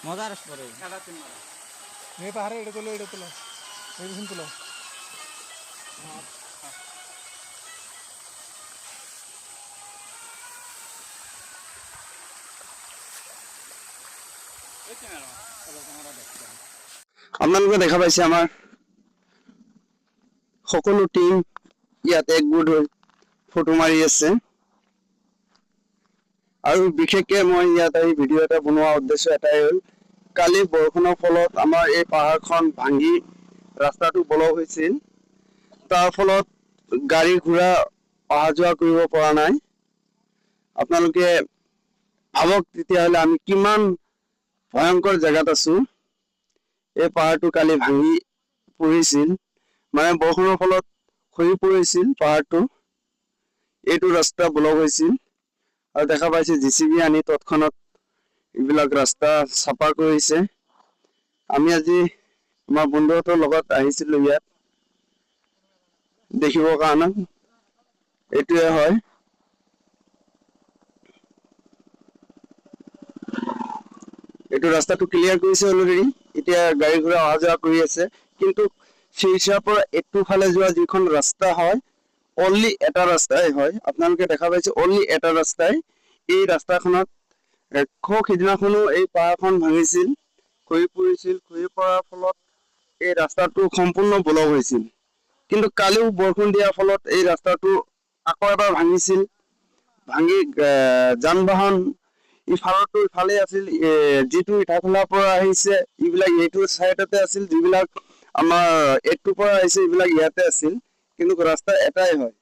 মজাৰ পৰে নে পাহাড়ে এটা তোলো মেডিসিন তোলো আপোনালোকে দেখা পাইছে আমাৰ সকলো টিম ইয়াত একগোট হৈ ফটো মাৰি আছে আৰু বিশেষকৈ মই ইয়াত এই ভিডিঅ' এটা বনোৱাৰ উদ্দেশ্য এটাই হ'ল কালি বৰষুণৰ ফলত আমাৰ এই পাহাৰখন ভাঙি ৰাস্তাটো ব্লক হৈছিল তাৰ ফলত গাড়ী ঘোঁৰা অহা যোৱা কৰিব পৰা নাই আপোনালোকে ভাবক তেতিয়াহ'লে আমি কিমান ভয়ংকৰ জেগাত আছো এই পাহাৰটো কালি ভাঙি পৰিছিল মানে বৰষুণৰ ফলত খহি পৰিছিল পাহাৰটো এইটো ৰাস্তা ব্লক হৈছিল আৰু দেখা পাইছে জিচিবি আনি তৎক্ষণাত এইবিলাক ৰাস্তা চাফা কৰিছে আমি আজি আমাৰ বন্ধুহঁতৰ লগত আহিছিলো ইয়াত দেখিবৰ কাৰণে এইটোৱে হয় এইটো ৰাস্তাটো ক্লিয়াৰ কৰিছে অলৰেডি এতিয়া গাড়ী ঘোঁৰা অহা যোৱা কৰি আছে কিন্তু সেই হিচাপৰ পৰা এইটো ফালে যোৱা যিখন ৰাস্তা হয় অনলি এটা ৰাস্তাই হয় আপোনালোকে দেখা পাইছে অনলি এটা ৰাস্তাই এই ৰাস্তাখনত সিদিনাখনো এই পাহাৰখন ভাঙিছিল খহি পৰিছিল খহি পৰাৰ ফলত এই ৰাস্তাটো সম্পূৰ্ণ ব্লক হৈছিল কিন্তু কালিও বৰষুণ দিয়াৰ ফলত এই ৰাস্তাটো আকৌ এবাৰ ভাঙিছিল ভাঙি যান বাহন ইফালতো ইফালে আছিল যিটো ইটাখোলাৰ পৰা আহিছে এইবিলাক এইটো চাইডতে আছিল যিবিলাক আমাৰ এইটোৰ পৰা আহিছে এইবিলাক ইয়াতে আছিল কিন্তু ৰাস্তা এটাই হয়